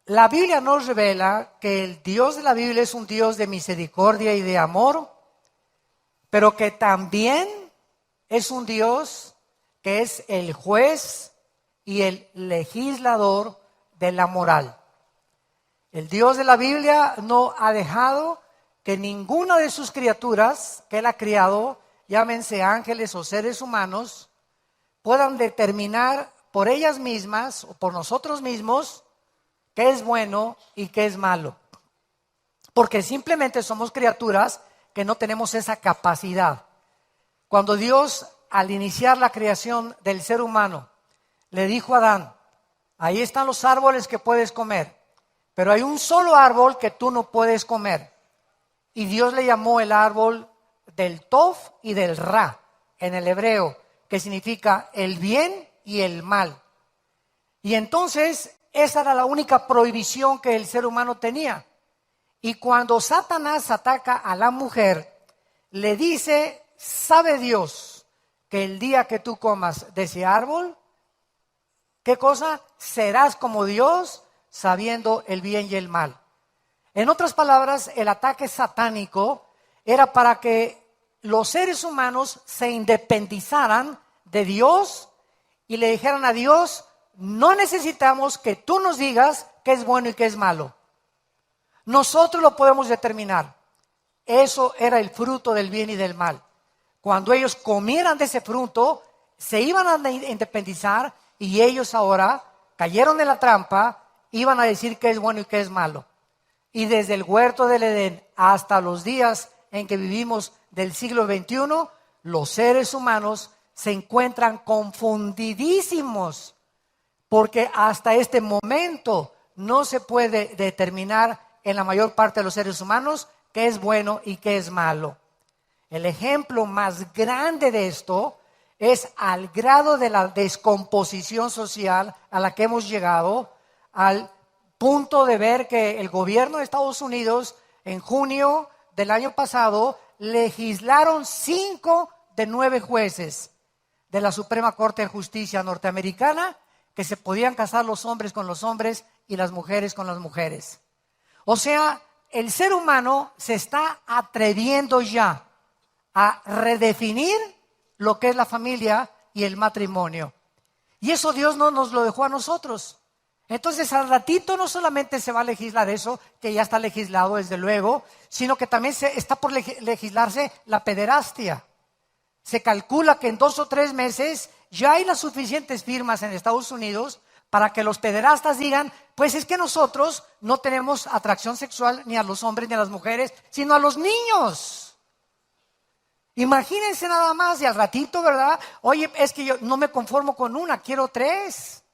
La Biblia nos revela que el Dios de la Biblia es un Dios de misericordia y de amor, pero que también es un Dios que es el juez y el legislador de la moral. El Dios de la Biblia no ha dejado que ninguna de sus criaturas que Él ha criado, llámense ángeles o seres humanos, puedan determinar por ellas mismas o por nosotros mismos qué es bueno y qué es malo. Porque simplemente somos criaturas que no tenemos esa capacidad. Cuando Dios, al iniciar la creación del ser humano, le dijo a Adán, ahí están los árboles que puedes comer, pero hay un solo árbol que tú no puedes comer. Y Dios le llamó el árbol del Tov y del Ra, en el hebreo, que significa el bien y el mal. Y entonces, esa era la única prohibición que el ser humano tenía. Y cuando Satanás ataca a la mujer, le dice, ¿sabe Dios que el día que tú comas de ese árbol, qué cosa? Serás como Dios, sabiendo el bien y el mal. En otras palabras, el ataque satánico era para que los seres humanos se independizaran de Dios y le dijeran a Dios, no necesitamos que tú nos digas qué es bueno y qué es malo. Nosotros lo podemos determinar. Eso era el fruto del bien y del mal. Cuando ellos comieran de ese fruto, se iban a independizar y ellos ahora cayeron en la trampa, iban a decir qué es bueno y qué es malo. Y desde el huerto del Edén hasta los días en que vivimos del siglo XXI, los seres humanos se encuentran confundidísimos, porque hasta este momento no se puede determinar en la mayor parte de los seres humanos qué es bueno y qué es malo. El ejemplo más grande de esto es al grado de la descomposición social a la que hemos llegado, al punto de ver que el gobierno de Estados Unidos en junio del año pasado legislaron 5 de 9 jueces de la Suprema Corte de Justicia norteamericana que se podían casar los hombres con los hombres y las mujeres con las mujeres. O sea, el ser humano se está atreviendo ya a redefinir lo que es la familia y el matrimonio. Y eso Dios no nos lo dejó a nosotros. Entonces al ratito no solamente se va a legislar eso, que ya está legislado desde luego, sino que también está por legislarse la pederastia. Se calcula que en 2 o 3 meses ya hay las suficientes firmas en Estados Unidos para que los pederastas digan, pues es que nosotros no tenemos atracción sexual ni a los hombres ni a las mujeres, sino a los niños. Imagínense nada más, y al ratito, ¿verdad? Oye, es que yo no me conformo con una, quiero 3.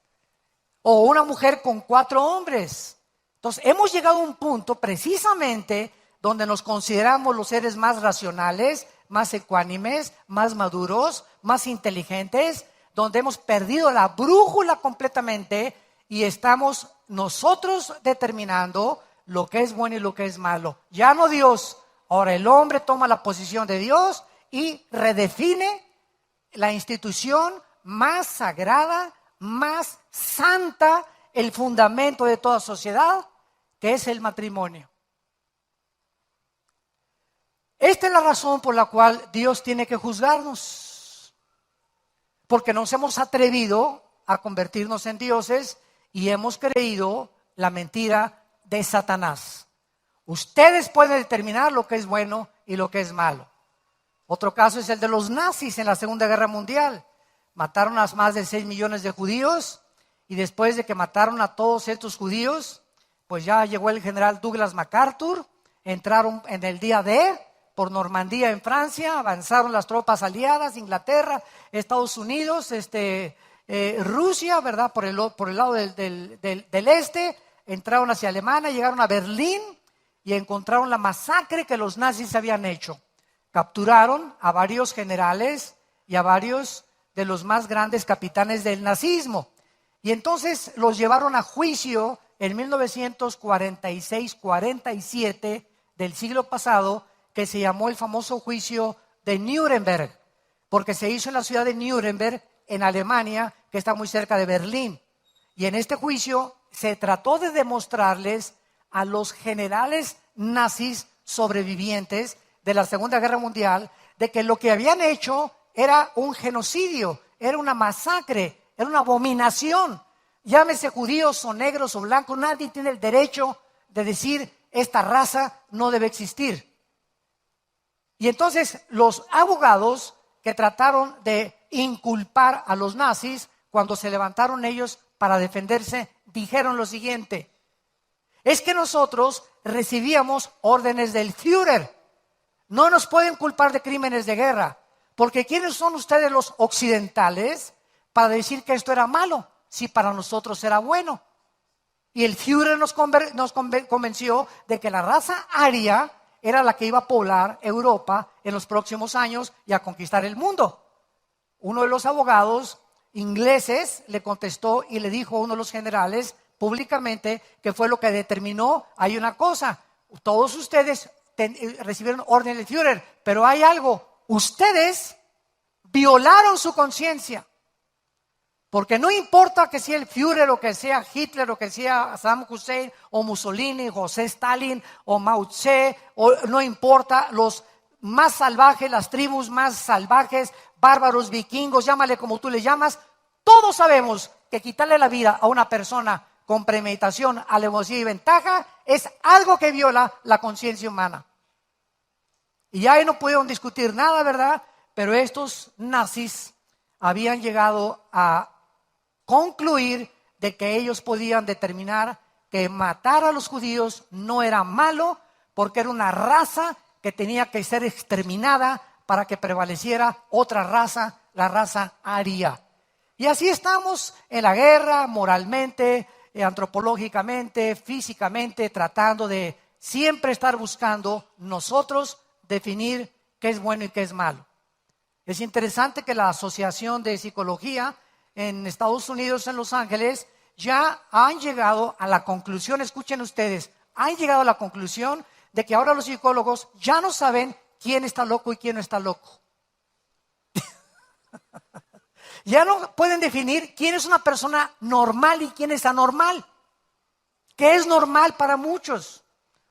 O una mujer con 4 hombres. Entonces, hemos llegado a un punto precisamente donde nos consideramos los seres más racionales, más ecuánimes, más maduros, más inteligentes, donde hemos perdido la brújula completamente y estamos nosotros determinando lo que es bueno y lo que es malo. Ya no Dios. Ahora el hombre toma la posición de Dios y redefine la institución más sagrada, más santa, el fundamento de toda sociedad, que es el matrimonio. Esta es la razón por la cual Dios tiene que juzgarnos, porque nos hemos atrevido a convertirnos en dioses y hemos creído la mentira de Satanás. Ustedes pueden determinar lo que es bueno y lo que es malo. Otro caso es el de los nazis en la Segunda Guerra Mundial. Mataron a más de 6 millones de judíos y después de que mataron a todos estos judíos, pues ya llegó el general Douglas MacArthur, entraron en el día D por Normandía en Francia, avanzaron las tropas aliadas, Inglaterra, Estados Unidos, Rusia, ¿verdad? Por el lado del este, entraron hacia Alemania, llegaron a Berlín y encontraron la masacre que los nazis habían hecho. Capturaron a varios generales y a varios de los más grandes capitanes del nazismo. Y entonces los llevaron a juicio en 1946-47 del siglo pasado, que se llamó el famoso juicio de Nuremberg, porque se hizo en la ciudad de Nuremberg, en Alemania, que está muy cerca de Berlín. Y en este juicio se trató de demostrarles a los generales nazis sobrevivientes de la Segunda Guerra Mundial de que lo que habían hecho era un genocidio, era una masacre, era una abominación. Llámese judíos o negros o blancos, nadie tiene el derecho de decir esta raza no debe existir. Y entonces los abogados que trataron de inculpar a los nazis, cuando se levantaron ellos para defenderse, dijeron lo siguiente: es que nosotros recibíamos órdenes del Führer. No nos pueden culpar de crímenes de guerra, porque ¿quiénes son ustedes los occidentales para decir que esto era malo, si para nosotros era bueno? Y el Führer nos convenció de que la raza aria era la que iba a poblar Europa en los próximos años y a conquistar el mundo. Uno de los abogados ingleses le contestó y le dijo a uno de los generales públicamente que fue lo que determinó: hay una cosa, todos ustedes recibieron orden del Führer, pero hay algo, ustedes violaron su conciencia. Porque no importa que sea el Führer o que sea Hitler o que sea Saddam Hussein o Mussolini, José Stalin o Mao Tse, o no importa los más salvajes, las tribus más salvajes, bárbaros, vikingos, llámale como tú le llamas, todos sabemos que quitarle la vida a una persona con premeditación, alevosía y ventaja es algo que viola la conciencia humana. Y ya ahí no pudieron discutir nada, ¿verdad? Pero estos nazis habían llegado a concluir de que ellos podían determinar que matar a los judíos no era malo, porque era una raza que tenía que ser exterminada para que prevaleciera otra raza, la raza aria. Y así estamos en la guerra, moralmente, antropológicamente, físicamente, tratando de siempre estar buscando nosotros definir qué es bueno y qué es malo. Es interesante que la Asociación de Psicología en Estados Unidos, en Los Ángeles, ya han llegado a la conclusión, escuchen ustedes, han llegado a la conclusión de que ahora los psicólogos ya no saben quién está loco y quién no está loco. Ya no pueden definir quién es una persona normal y quién es anormal. ¿Qué es normal para muchos?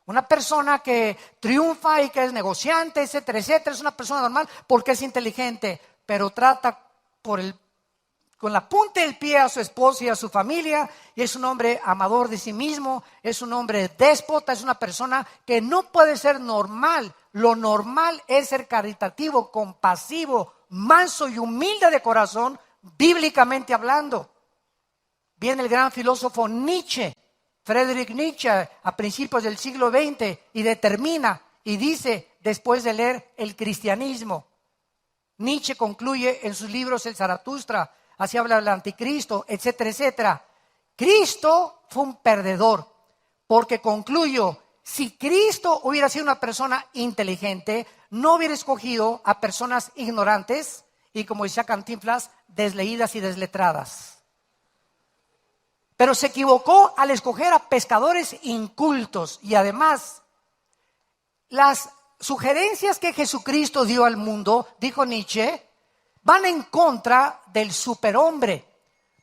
Una persona que triunfa y que es negociante, etcétera, etcétera, es una persona normal porque es inteligente, pero trata con la punta del pie a su esposa y a su familia, y es un hombre amador de sí mismo, es un hombre déspota, es una persona que no puede ser normal. Lo normal es ser caritativo, compasivo, manso y humilde de corazón, bíblicamente hablando. Viene el gran filósofo Nietzsche, Friedrich Nietzsche, a principios del siglo XX, y determina y dice, después de leer el cristianismo, Nietzsche concluye en sus libros El Zaratustra, así habla del anticristo, etcétera, etcétera. Cristo fue un perdedor, porque concluyó, si Cristo hubiera sido una persona inteligente, no hubiera escogido a personas ignorantes y, como decía Cantinflas, desleídas y desletradas. Pero se equivocó al escoger a pescadores incultos, y además las sugerencias que Jesucristo dio al mundo, dijo Nietzsche, van en contra del superhombre,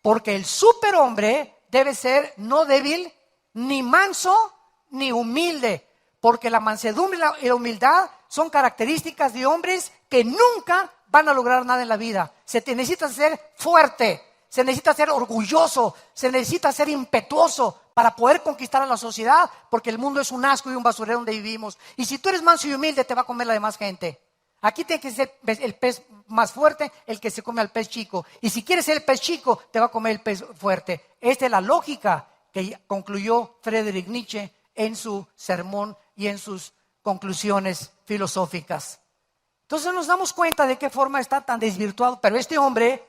porque el superhombre debe ser no débil, ni manso, ni humilde, porque la mansedumbre y la humildad son características de hombres que nunca van a lograr nada en la vida. Se te necesita ser fuerte, se necesita ser orgulloso, se necesita ser impetuoso para poder conquistar a la sociedad, porque el mundo es un asco y un basurero donde vivimos. Y si tú eres manso y humilde, te va a comer la demás gente. Aquí tiene que ser el pez más fuerte el que se come al pez chico. Y si quieres ser el pez chico, te va a comer el pez fuerte. Esta es la lógica que concluyó Friedrich Nietzsche en su sermón y en sus conclusiones filosóficas. Entonces nos damos cuenta de qué forma está tan desvirtuado. Pero este hombre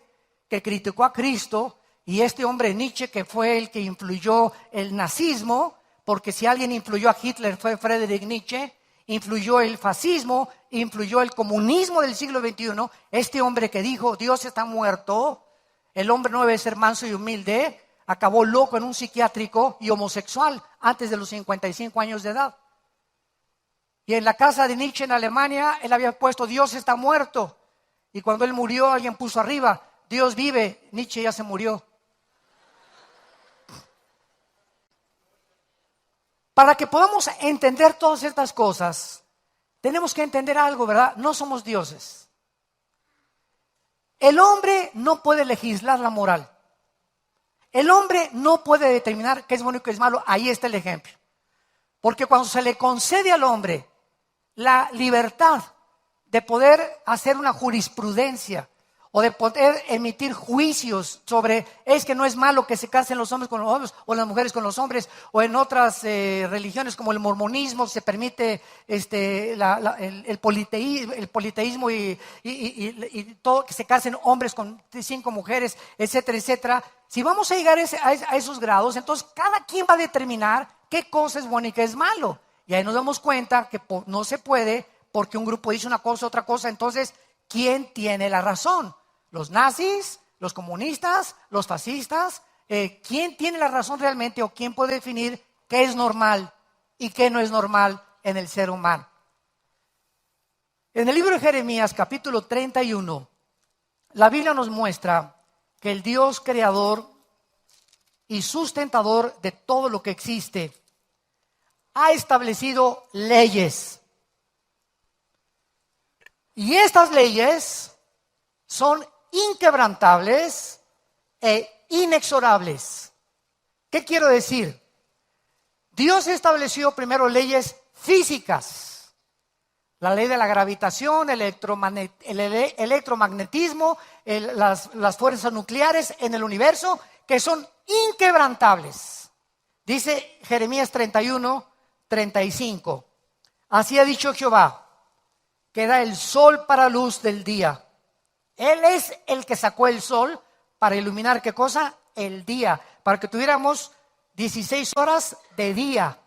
que criticó a Cristo, y este hombre Nietzsche, que fue el que influyó el nazismo, porque si alguien influyó a Hitler fue Friedrich Nietzsche, influyó el fascismo, influyó el comunismo del siglo XXI. Este hombre que dijo, Dios está muerto, el hombre no debe ser manso y humilde, acabó loco en un psiquiátrico y homosexual antes de los 55 años de edad. Y en la casa de Nietzsche en Alemania, él había puesto, Dios está muerto. Y cuando él murió, alguien puso arriba, Dios vive, Nietzsche ya se murió. Para que podamos entender todas estas cosas, tenemos que entender algo, ¿verdad? No somos dioses. El hombre no puede legislar la moral. El hombre no puede determinar qué es bueno y qué es malo. Ahí está el ejemplo. Porque cuando se le concede al hombre la libertad de poder hacer una jurisprudencia o de poder emitir juicios sobre es que no es malo que se casen los hombres con los hombres o las mujeres con los hombres, o en otras religiones como el mormonismo se permite el politeísmo y todo, que se casen hombres con 5 mujeres, etcétera, etcétera. Si vamos a llegar a esos grados, entonces cada quien va a determinar qué cosa es bueno y qué es malo. Y ahí nos damos cuenta que no se puede porque un grupo dice una cosa, otra cosa. Entonces, ¿quién tiene la razón? ¿Los nazis? ¿Los comunistas? ¿Los fascistas? ¿Quién tiene la razón realmente o quién puede definir qué es normal y qué no es normal en el ser humano? En el libro de Jeremías, capítulo 31, la Biblia nos muestra que el Dios creador y sustentador de todo lo que existe ha establecido leyes. Y estas leyes son inquebrantables e inexorables. ¿Qué quiero decir? Dios estableció primero leyes físicas. La ley de la gravitación, el electromagnetismo, las fuerzas nucleares en el universo, que son inquebrantables. Dice Jeremías 31:35. Así ha dicho Jehová, que da el sol para luz del día. Él es el que sacó el sol para iluminar, ¿qué cosa? El día, para que tuviéramos 16 horas de día.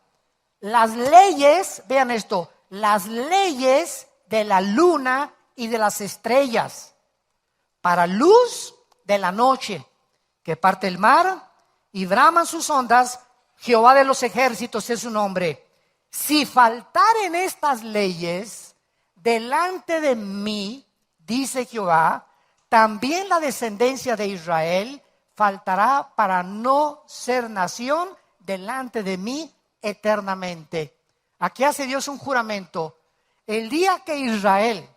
Las leyes, vean esto, las leyes de la luna y de las estrellas, para luz de la noche, que parte el mar y braman sus ondas, Jehová de los ejércitos es su nombre. Si faltaren estas leyes delante de mí, dice Jehová, también la descendencia de Israel faltará para no ser nación delante de mí eternamente. Aquí hace Dios un juramento. El día que Israel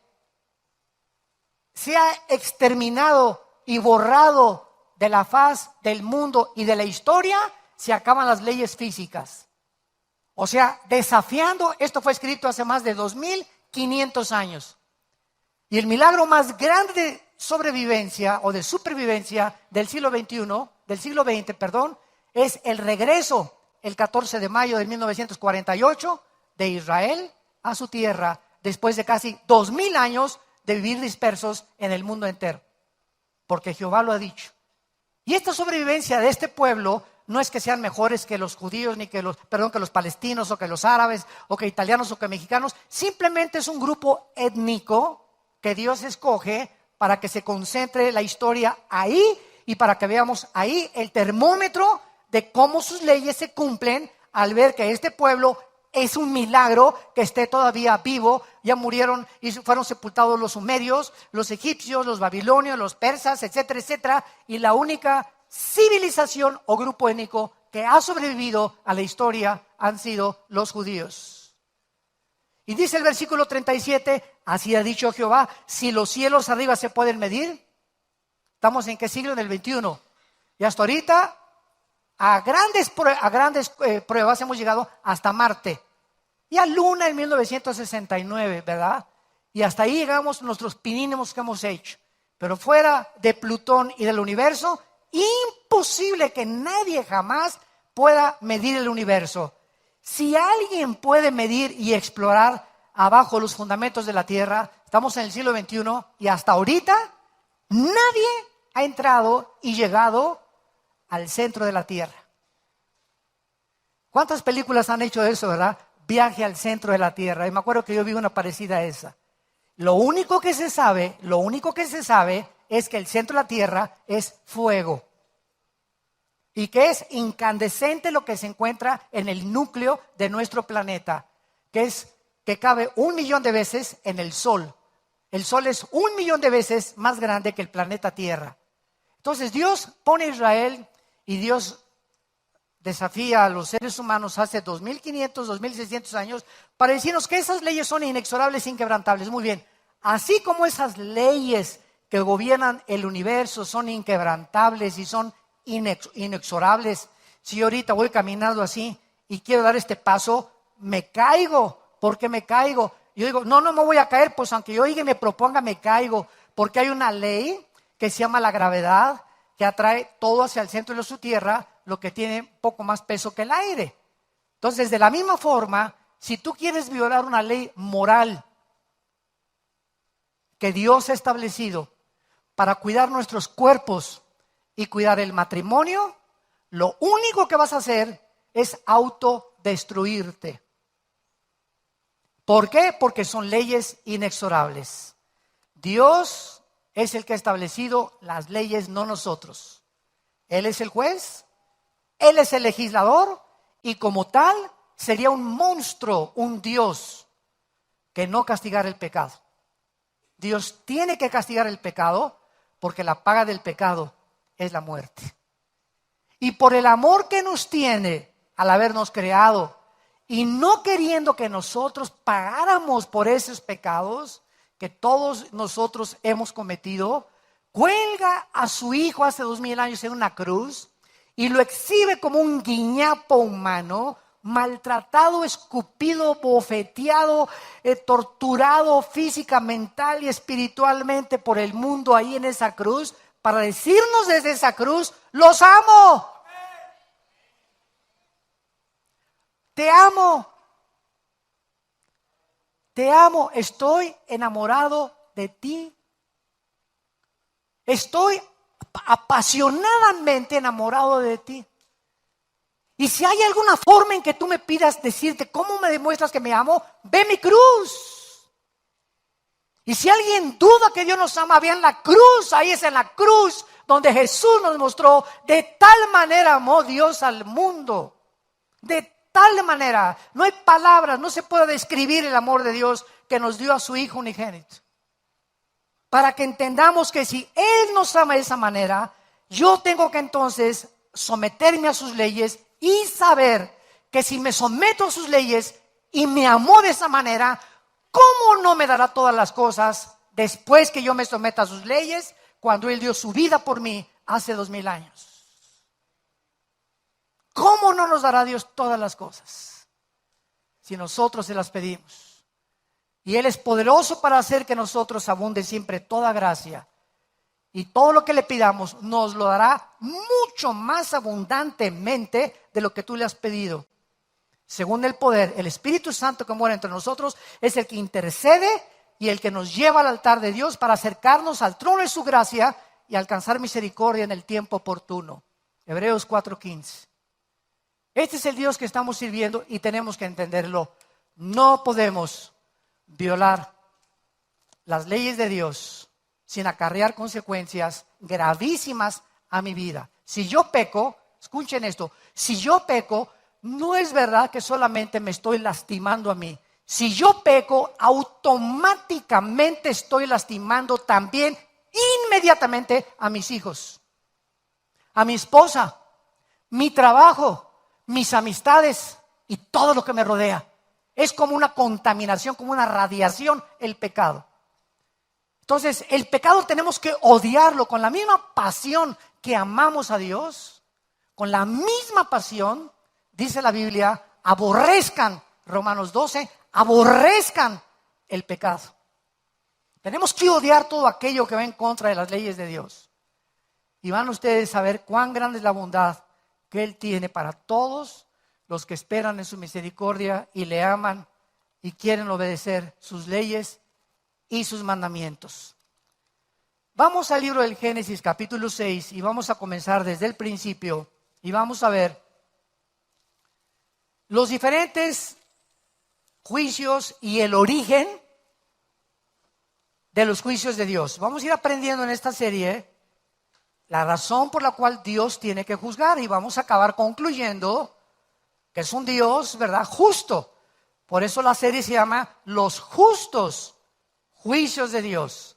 sea exterminado y borrado de la faz del mundo y de la historia, se acaban las leyes físicas. O sea, desafiando, esto fue escrito hace más de 2500 años. Y el milagro más grande de sobrevivencia o de supervivencia del siglo XX, es el regreso el 14 de mayo de 1948 de Israel a su tierra después de casi 2000 años de vivir dispersos en el mundo entero. Porque Jehová lo ha dicho. Y esta sobrevivencia de este pueblo no es que sean mejores que los judíos, ni que los palestinos, o que los árabes, o que italianos, o que mexicanos. Simplemente es un grupo étnico que Dios escoge para que se concentre la historia ahí y para que veamos ahí el termómetro de cómo sus leyes se cumplen al ver que este pueblo es un milagro que esté todavía vivo. Ya murieron y fueron sepultados los sumerios, los egipcios, los babilonios, los persas, etcétera, etcétera. Y la única civilización o grupo étnico que ha sobrevivido a la historia han sido los judíos. Y dice el versículo 37, así ha dicho Jehová, si los cielos arriba se pueden medir. ¿Estamos en qué siglo? En el 21. Y hasta ahorita a grandes pruebas hemos llegado hasta Marte. Y a Luna en 1969, ¿verdad? Y hasta ahí llegamos nuestros pininos que hemos hecho. Pero fuera de Plutón y del universo, imposible que nadie jamás pueda medir el universo. Si alguien puede medir y explorar abajo los fundamentos de la Tierra, estamos en el siglo XXI y hasta ahorita nadie ha entrado y llegado al centro de la Tierra. ¿Cuántas películas han hecho eso, verdad? Viaje al centro de la Tierra. Y me acuerdo que yo vi una parecida a esa. Lo único que se sabe es que el centro de la Tierra es fuego. Y que es incandescente lo que se encuentra en el núcleo de nuestro planeta. Que cabe 1.000.000 de veces en el Sol. El Sol es 1.000.000 de veces más grande que el planeta Tierra. Entonces Dios pone a Israel y Dios desafía a los seres humanos hace 2500, 2600 años para decirnos que esas leyes son inexorables, inquebrantables. Muy bien, así como esas leyes que gobiernan el universo son inquebrantables y son inexorables, si yo ahorita voy caminando así y quiero dar este paso, me caigo. ¿Por qué me caigo? Yo digo, no me voy a caer, pues aunque yo diga y me proponga, me caigo, porque hay una ley que se llama la gravedad, que atrae todo hacia el centro de su tierra, lo que tiene poco más peso que el aire. Entonces, de la misma forma, si tú quieres violar una ley moral que Dios ha establecido para cuidar nuestros cuerpos y cuidar el matrimonio, lo único que vas a hacer es autodestruirte. ¿Por qué? Porque son leyes inexorables. Dios es el que ha establecido las leyes, no nosotros. Él es el juez, Él es el legislador y como tal sería un monstruo, un Dios que no castigara el pecado. Dios tiene que castigar el pecado porque la paga del pecado es la muerte. Y por el amor que nos tiene al habernos creado y no queriendo que nosotros pagáramos por esos pecados que todos nosotros hemos cometido, cuelga a su Hijo hace 2000 años en una cruz y lo exhibe como un guiñapo humano, maltratado, escupido, bofeteado, torturado física, mental y espiritualmente por el mundo ahí en esa cruz, para decirnos desde esa cruz, los amo. Te amo. Te amo, estoy enamorado de ti. Estoy apasionadamente enamorado de ti. Y si hay alguna forma en que tú me pidas decirte cómo me demuestras que me amo, ve mi cruz. Y si alguien duda que Dios nos ama, vean la cruz. Ahí es en la cruz donde Jesús nos mostró de tal manera amó Dios al mundo. De tal manera, no hay palabras, no se puede describir el amor de Dios que nos dio a su Hijo unigénito. Para que entendamos que si Él nos ama de esa manera, yo tengo que entonces someterme a sus leyes y saber que si me someto a sus leyes y me amó de esa manera, ¿cómo no me dará todas las cosas después que yo me someta a sus leyes cuando Él dio su vida por mí hace 2000 años? ¿Cómo no nos dará Dios todas las cosas si nosotros se las pedimos? Y Él es poderoso para hacer que nosotros abunde siempre toda gracia. Y todo lo que le pidamos nos lo dará mucho más abundantemente de lo que tú le has pedido. Según el poder, el Espíritu Santo que mora entre nosotros es el que intercede y el que nos lleva al altar de Dios para acercarnos al trono de su gracia y alcanzar misericordia en el tiempo oportuno. Hebreos 4:15. Este es el Dios que estamos sirviendo y tenemos que entenderlo. No podemos violar las leyes de Dios sin acarrear consecuencias gravísimas a mi vida. Si yo peco, escuchen esto, si yo peco, no es verdad que solamente me estoy lastimando a mí. Si yo peco, automáticamente estoy lastimando también inmediatamente a mis hijos, a mi esposa, mi trabajo, mis amistades y todo lo que me rodea. Es como una contaminación, como una radiación el pecado. Entonces, el pecado tenemos que odiarlo con la misma pasión que amamos a Dios. Con la misma pasión, dice la Biblia, aborrezcan, Romanos 12, aborrezcan el pecado. Tenemos que odiar todo aquello que va en contra de las leyes de Dios. Y van ustedes a ver cuán grande es la bondad que Él tiene para todos los que esperan en su misericordia y le aman y quieren obedecer sus leyes y sus mandamientos. Vamos al libro del Génesis capítulo 6 y vamos a comenzar desde el principio y vamos a ver los diferentes juicios y el origen de los juicios de Dios. Vamos a ir aprendiendo en esta serie la razón por la cual Dios tiene que juzgar y vamos a acabar concluyendo que es un Dios, ¿verdad?, justo. Por eso la serie se llama Los justos juicios de Dios,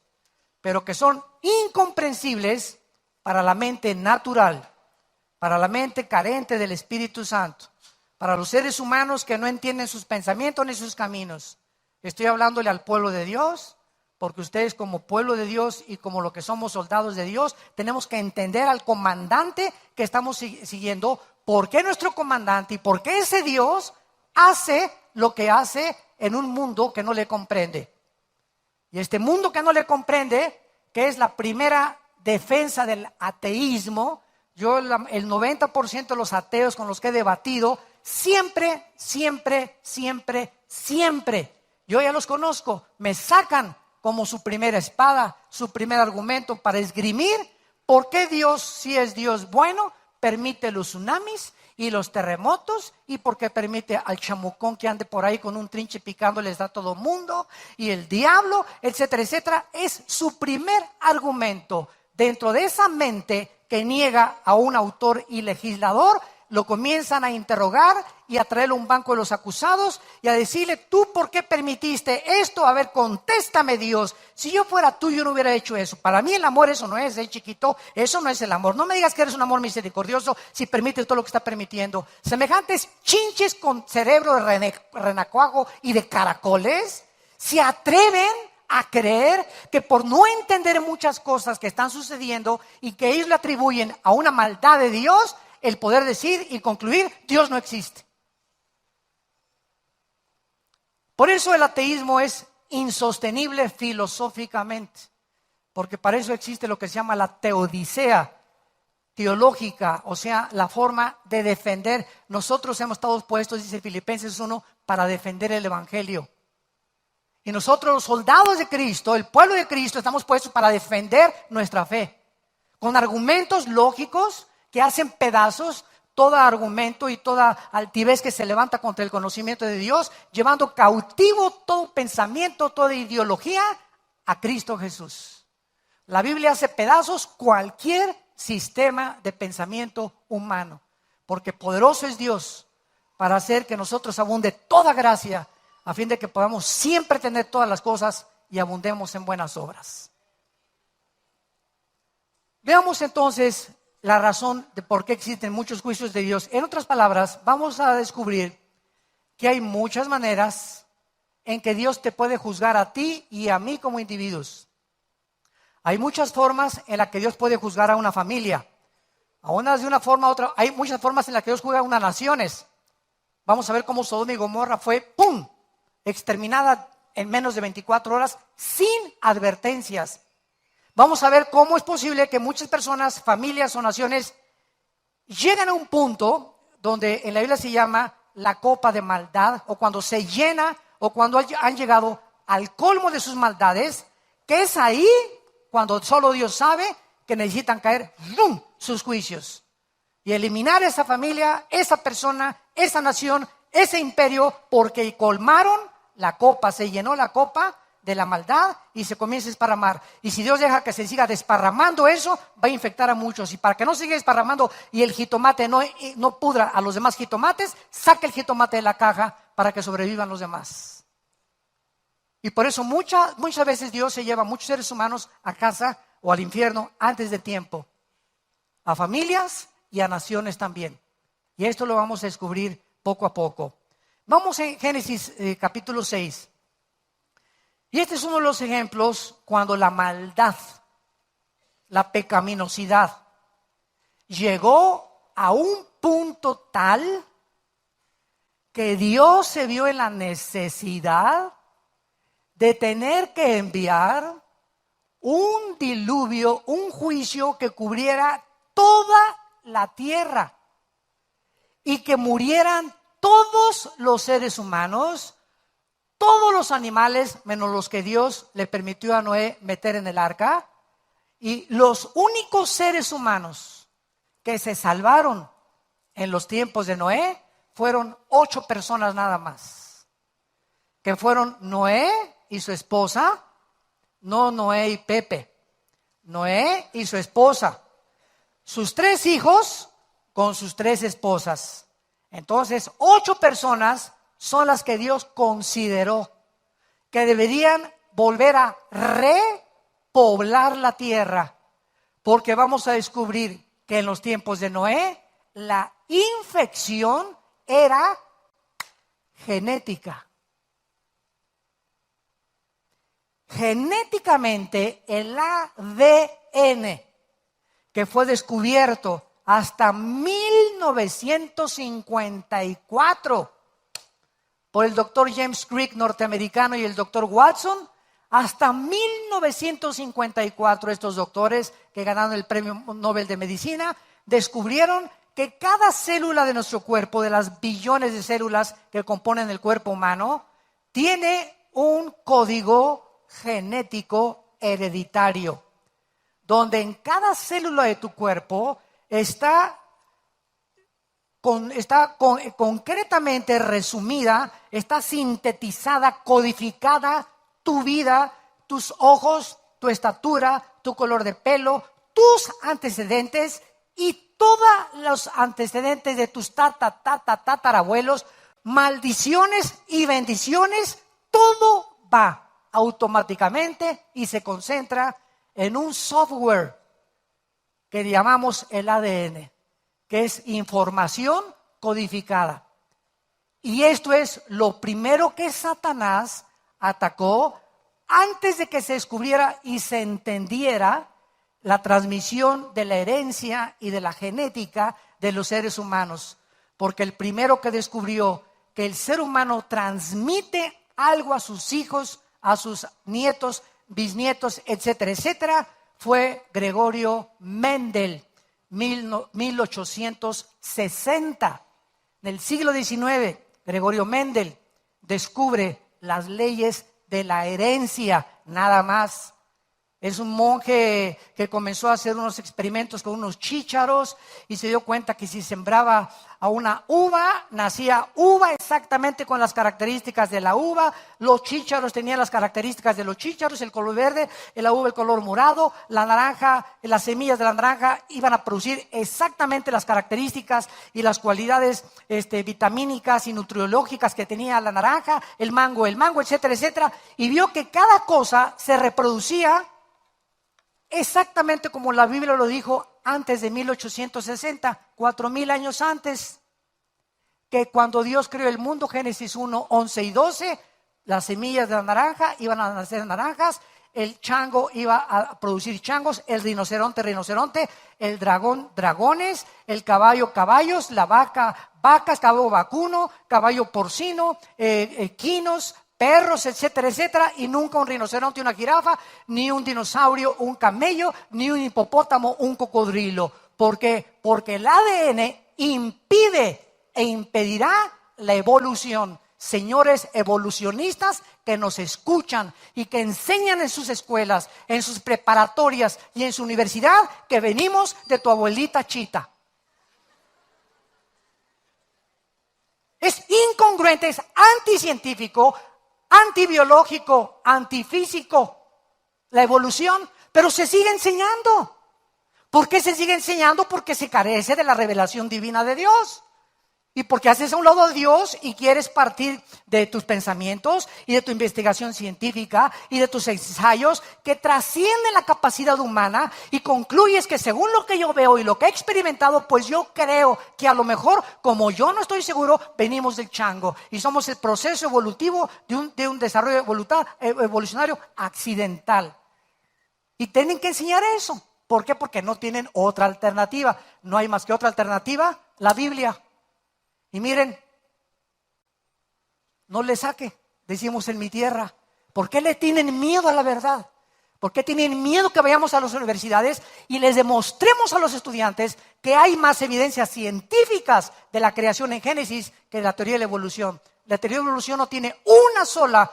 pero que son incomprensibles para la mente natural. para la mente carente del Espíritu Santo, para los seres humanos que no entienden sus pensamientos ni sus caminos. Estoy hablándole al pueblo de Dios, porque ustedes como pueblo de Dios y como lo que somos soldados de Dios, tenemos que entender al comandante que estamos siguiendo, por qué nuestro comandante y por qué ese Dios hace lo que hace en un mundo que no le comprende. Y este mundo que no le comprende, que es la primera defensa del ateísmo, el 90% de los ateos con los que he debatido, siempre, yo ya los conozco, me sacan como su primera espada, su primer argumento para esgrimir por qué Dios, si es Dios bueno, permite los tsunamis y los terremotos, y por qué permite al chamucón que ande por ahí con un trinche picándoles a todo mundo, y el diablo, etcétera, etcétera. Es su primer argumento. Dentro de esa mente que niega a un autor y legislador, lo comienzan a interrogar y a traerle a un banco de los acusados y a decirle: ¿tú por qué permitiste esto? A ver, contéstame, Dios. Si yo fuera tú, yo no hubiera hecho eso. Para mí el amor eso no es, chiquito. Eso no es el amor. No me digas que eres un amor misericordioso si permites todo lo que está permitiendo. Semejantes chinches con cerebro de renacuajo y de caracoles se atreven a creer que por no entender muchas cosas que están sucediendo y que ellos le atribuyen a una maldad de Dios, el poder decir y concluir: Dios no existe. Por eso el ateísmo es insostenible filosóficamente, porque para eso existe lo que se llama la teodicea teológica, o sea, la forma de defender. Nosotros hemos estado puestos, dice Filipenses 1, para defender el evangelio. Y nosotros, los soldados de Cristo, el pueblo de Cristo, estamos puestos para defender nuestra fe, con argumentos lógicos que hacen pedazos todo argumento y toda altivez que se levanta contra el conocimiento de Dios, llevando cautivo todo pensamiento, toda ideología a Cristo Jesús. La Biblia hace pedazos cualquier sistema de pensamiento humano, porque poderoso es Dios para hacer que nosotros abunde toda gracia, a fin de que podamos siempre tener todas las cosas y abundemos en buenas obras. Veamos entonces la razón de por qué existen muchos juicios de Dios. En otras palabras, vamos a descubrir que hay muchas maneras en que Dios te puede juzgar a ti y a mí como individuos. Hay muchas formas en las que Dios puede juzgar a una familia. A unas de una forma u otra. Hay muchas formas en las que Dios juzga a unas naciones. Vamos a ver cómo Sodoma y Gomorra fue ¡pum!, exterminada en menos de 24 horas sin advertencias. Vamos a ver cómo es posible que muchas personas, familias o naciones llegan a un punto donde en la Biblia se llama la copa de maldad, o cuando se llena, o cuando han llegado al colmo de sus maldades, que es ahí cuando solo Dios sabe que necesitan caer ¡rum!, sus juicios y eliminar esa familia, esa persona, esa nación, ese imperio, porque colmaron la copa, se llenó la copa de la maldad y se comienza a desparramar. Y si Dios deja que se siga desparramando eso, va a infectar a muchos. Y para que no siga desparramando y el jitomate no pudra a los demás jitomates, saque el jitomate de la caja para que sobrevivan los demás. Y por eso muchas veces Dios se lleva a muchos seres humanos a casa o al infierno antes de tiempo, a familias y a naciones también. Y esto lo vamos a descubrir poco a poco. Vamos en Génesis capítulo 6. Y este es uno de los ejemplos cuando la maldad, la pecaminosidad, llegó a un punto tal que Dios se vio en la necesidad de tener que enviar un diluvio, un juicio que cubriera toda la tierra y que murieran todos los seres humanos, todos los animales, menos los que Dios le permitió a Noé meter en el arca. Y los únicos seres humanos que se salvaron en los tiempos de Noé fueron 8 personas nada más, que fueron Noé y su esposa, no Noé y Pepe, Noé y su esposa, sus 3 hijos con sus 3 esposas. Entonces 8 personas son las que Dios consideró que deberían volver a repoblar la tierra, porque vamos a descubrir que en los tiempos de Noé la infección era genética. Genéticamente, el ADN que fue descubierto hasta 1954 por el doctor James Crick, norteamericano, y el doctor Watson, hasta 1954 estos doctores que ganaron el premio Nobel de Medicina descubrieron que cada célula de nuestro cuerpo, de las billones de células que componen el cuerpo humano, tiene un código genético hereditario, donde en cada célula de tu cuerpo está concretamente resumida, está sintetizada, codificada tu vida, tus ojos, tu estatura, tu color de pelo, tus antecedentes y todos los antecedentes de tus tatarabuelos, maldiciones y bendiciones, todo va automáticamente y se concentra en un software que llamamos el ADN, que es información codificada. Y esto es lo primero que Satanás atacó antes de que se descubriera y se entendiera la transmisión de la herencia y de la genética de los seres humanos. Porque el primero que descubrió que el ser humano transmite algo a sus hijos, a sus nietos, bisnietos, etcétera, etcétera, fue Gregorio Mendel, 1860. En el siglo XIX, Gregorio Mendel descubre las leyes de la herencia, nada más. Es un monje que comenzó a hacer unos experimentos con unos chícharos y se dio cuenta que si sembraba a una uva, nacía uva exactamente con las características de la uva. Los chícharos tenían las características de los chícharos, el color verde, la uva el color morado, la naranja, las semillas de la naranja iban a producir exactamente las características y las cualidades vitamínicas y nutriológicas que tenía la naranja, el mango, etcétera, etcétera. Y vio que cada cosa se reproducía exactamente como la Biblia lo dijo antes de 1860, 4,000 años antes, que cuando Dios creó el mundo, Génesis 1, 11 y 12, las semillas de la naranja iban a nacer naranjas, el chango iba a producir changos, el rinoceronte, el dragón, dragones, el caballo, caballos, la vaca, vacas, caballo vacuno, caballo porcino, equinos, perros, etcétera, etcétera, y nunca un rinoceronte, una jirafa, ni un dinosaurio, un camello, ni un hipopótamo, un cocodrilo. ¿Por qué? Porque el ADN impide e impedirá la evolución. Señores evolucionistas que nos escuchan y que enseñan en sus escuelas, en sus preparatorias y en su universidad que venimos de tu abuelita Chita. Es incongruente, es anticientífico, antibiológico, antifísico, la evolución, pero se sigue enseñando. ¿Por qué se sigue enseñando? Porque se carece de la revelación divina de Dios. Y porque haces a un lado de Dios y quieres partir de tus pensamientos y de tu investigación científica y de tus ensayos que trascienden la capacidad humana y concluyes que según lo que yo veo y lo que he experimentado, pues yo creo que a lo mejor, como yo no estoy seguro, venimos del chango y somos el proceso evolutivo de un desarrollo evolucionario accidental. Y tienen que enseñar eso. ¿Por qué? Porque no tienen otra alternativa. No hay más que otra alternativa, la Biblia. Y miren, no le saque, decimos en mi tierra. ¿Por qué le tienen miedo a la verdad? ¿Por qué tienen miedo que vayamos a las universidades y les demostremos a los estudiantes que hay más evidencias científicas de la creación en Génesis que de la teoría de la evolución? La teoría de la evolución no tiene una sola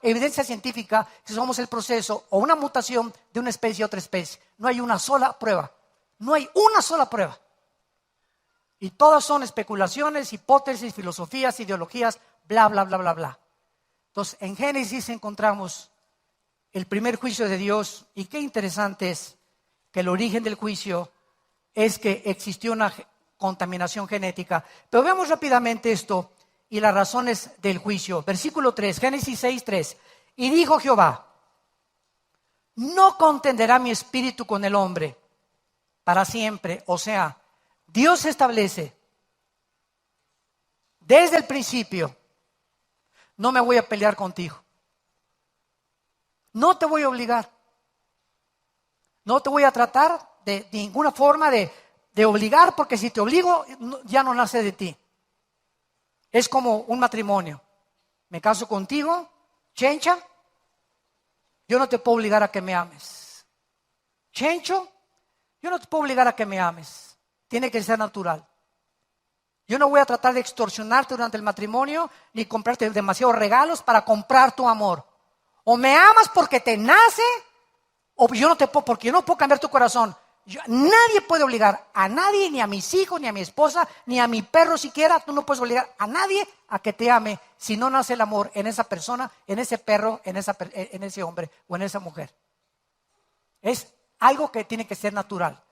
evidencia científica que somos el proceso o una mutación de una especie a otra especie. No hay una sola prueba. No hay una sola prueba. Y todas son especulaciones, hipótesis, filosofías, ideologías, bla, bla, bla, bla, bla. Entonces, en Génesis encontramos el primer juicio de Dios. Y qué interesante es que el origen del juicio es que existió una contaminación genética. Pero veamos rápidamente esto y las razones del juicio. Versículo 3, Génesis 6, 3. Y dijo Jehová, no contenderá mi espíritu con el hombre para siempre. O sea, Dios establece desde el principio: no me voy a pelear contigo. No te voy a obligar. No te voy a tratar de ninguna forma de obligar, porque si te obligo, ya no nace de ti. Es como un matrimonio. Me caso contigo, Chencha, yo no te puedo obligar a que me ames. Chencho, yo no te puedo obligar a que me ames. Tiene que ser natural. Yo no voy a tratar de extorsionarte durante el matrimonio, ni comprarte demasiados regalos para comprar tu amor. O me amas porque te nace, o yo no te puedo, porque yo no puedo cambiar tu corazón. Nadie puede obligar a nadie, ni a mis hijos, ni a mi esposa, ni a mi perro siquiera. Tú no puedes obligar a nadie a que te ame si no nace el amor en esa persona, en ese perro, en ese hombre o en esa mujer. Es algo que tiene que ser natural.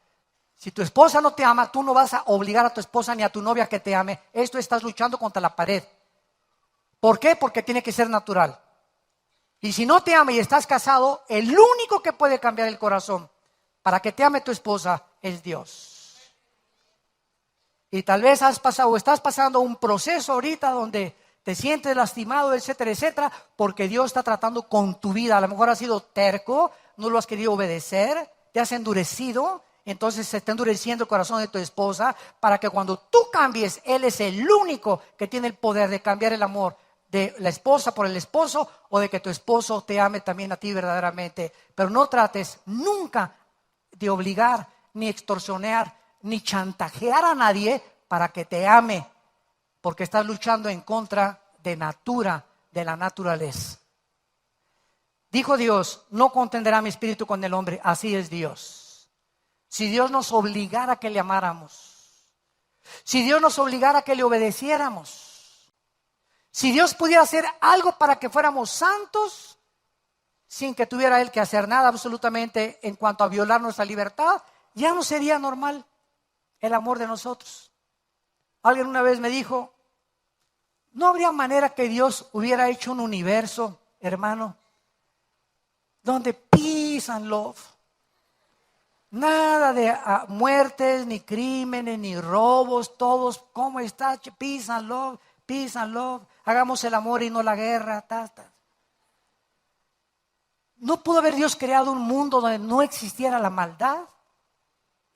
Si tu esposa no te ama, tú no vas a obligar a tu esposa ni a tu novia a que te ame. Esto estás luchando contra la pared. ¿Por qué? Porque tiene que ser natural. Y si no te ama y estás casado, el único que puede cambiar el corazón para que te ame tu esposa es Dios. Y tal vez has pasado o estás pasando un proceso ahorita donde te sientes lastimado, etcétera, etcétera, porque Dios está tratando con tu vida. A lo mejor has sido terco, no lo has querido obedecer, te has endurecido. Entonces se está endureciendo el corazón de tu esposa para que cuando tú cambies, Él es el único que tiene el poder de cambiar el amor de la esposa por el esposo, o de que tu esposo te ame también a ti verdaderamente. Pero no trates nunca de obligar, ni extorsionar, ni chantajear a nadie para que te ame, porque estás luchando en contra de la naturaleza. Dijo Dios: no contenderá mi espíritu con el hombre. Así es Dios. Si Dios nos obligara a que le amáramos, si Dios nos obligara a que le obedeciéramos, si Dios pudiera hacer algo para que fuéramos santos, sin que tuviera Él que hacer nada absolutamente en cuanto a violar nuestra libertad, ya no sería normal el amor de nosotros. Alguien una vez me dijo: ¿no habría manera que Dios hubiera hecho un universo, hermano, donde peace and love? Nada de muertes, ni crímenes, ni robos, todos, ¿cómo está? Peace and love, peace and love. Hagamos el amor y no la guerra. ¿No pudo haber Dios creado un mundo donde no existiera la maldad?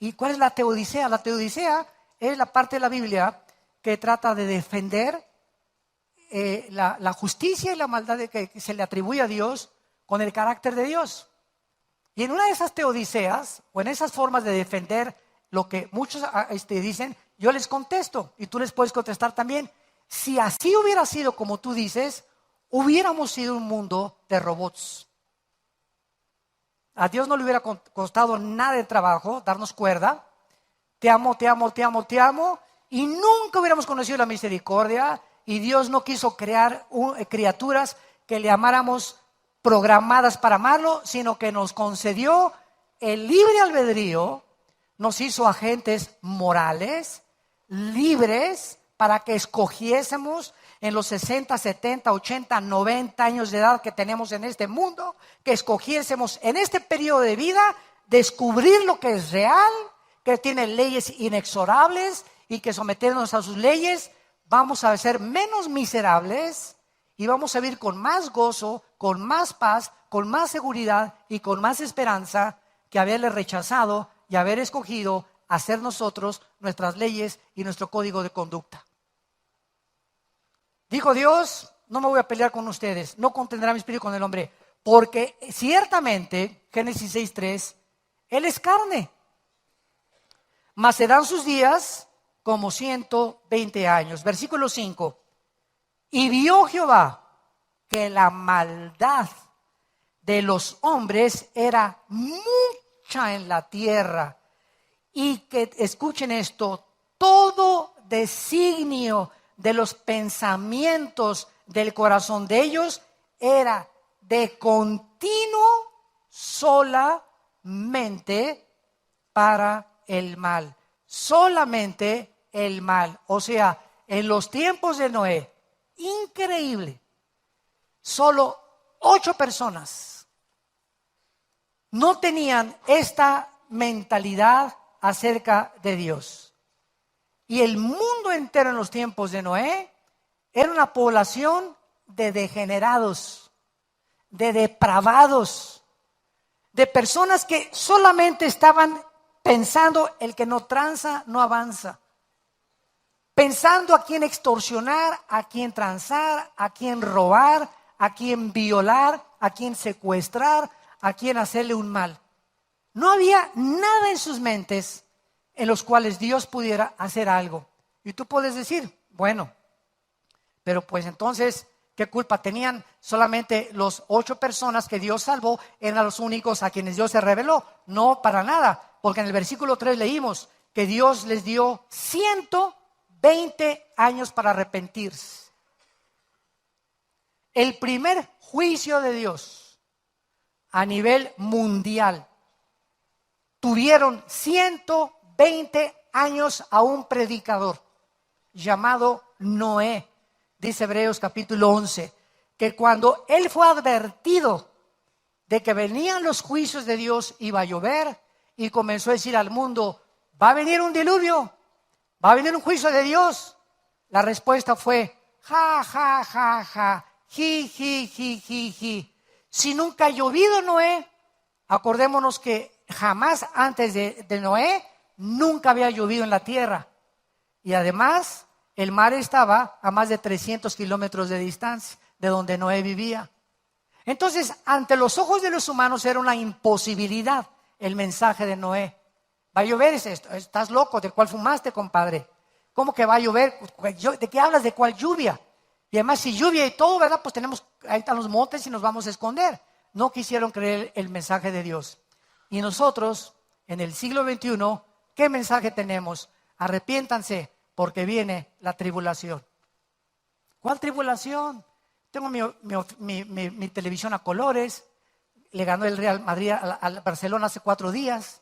¿Y cuál es la teodicea? La teodicea es la parte de la Biblia que trata de defender la justicia y la maldad que se le atribuye a Dios con el carácter de Dios. Y en una de esas teodiceas, o en esas formas de defender lo que muchos dicen, yo les contesto, y tú les puedes contestar también. Si así hubiera sido como tú dices, hubiéramos sido un mundo de robots. A Dios no le hubiera costado nada de trabajo darnos cuerda. Te amo, te amo, te amo, te amo. Y nunca hubiéramos conocido la misericordia. Y Dios no quiso crear criaturas que le amáramos programadas para amarlo, sino que nos concedió el libre albedrío, nos hizo agentes morales, libres, para que escogiésemos en los 60, 70, 80, 90 años de edad que tenemos en este mundo, que escogiésemos en este periodo de vida descubrir lo que es real, que tiene leyes inexorables y que someternos a sus leyes vamos a ser menos miserables y vamos a vivir con más gozo, con más paz, con más seguridad y con más esperanza que haberle rechazado y haber escogido hacer nosotros nuestras leyes y nuestro código de conducta. Dijo Dios: no me voy a pelear con ustedes, no contendrá mi espíritu con el hombre, porque ciertamente, Génesis 6:3, Él es carne, mas serán sus días como 120 años. Versículo 5. Y vio Jehová que la maldad de los hombres era mucha en la tierra, y que, escuchen esto, todo designio de los pensamientos del corazón de ellos era de continuo solamente para el mal. Solamente el mal. O sea, en los tiempos de Noé, increíble, solo 8 personas no tenían esta mentalidad acerca de Dios. y el mundo entero en los tiempos de Noé era una población de degenerados, de depravados, de personas que solamente estaban pensando: el que no tranza no avanza. Pensando a quién extorsionar, a quién transar, a quién robar, a quién violar, a quién secuestrar, a quién hacerle un mal. No había nada en sus mentes en los cuales Dios pudiera hacer algo. Y tú puedes decir: bueno, pero pues entonces, ¿qué culpa tenían? Solamente los 8 personas que Dios salvó eran los únicos a quienes Dios se reveló. No, para nada, porque en el versículo 3 leímos que Dios les dio 120 años para arrepentirse. El primer juicio de Dios a nivel mundial, tuvieron 120 años a un predicador llamado Noé. Dice Hebreos capítulo 11, que cuando él fue advertido de que venían los juicios de Dios, iba a llover, y comenzó a decir al mundo: va a venir un diluvio, va a venir un juicio de Dios. La respuesta fue: ja, ja, ja, ja, ji, ji, ji, ji, ji. Si nunca ha llovido, Noé, acordémonos que jamás antes de Noé nunca había llovido en la tierra. Y además el mar estaba a más de 300 kilómetros de distancia de donde Noé vivía. Entonces, ante los ojos de los humanos era una imposibilidad el mensaje de Noé. Va a llover, es esto. Estás loco, ¿de cuál fumaste, compadre? ¿Cómo que va a llover? ¿De qué hablas? ¿De cuál lluvia? Y además, si lluvia y todo, ¿verdad? Pues ahí están los montes y nos vamos a esconder. No quisieron creer el mensaje de Dios. Y nosotros, en el siglo XXI, ¿qué mensaje tenemos? Arrepiéntanse, porque viene la tribulación. ¿Cuál tribulación? Tengo mi televisión a colores. Le ganó el Real Madrid al Barcelona hace 4 días.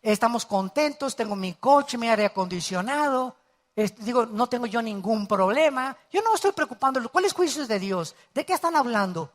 Estamos contentos, tengo mi coche, mi aire acondicionado. No tengo yo ningún problema. Yo no me estoy preocupando. ¿Cuáles juicios de Dios? ¿De qué están hablando?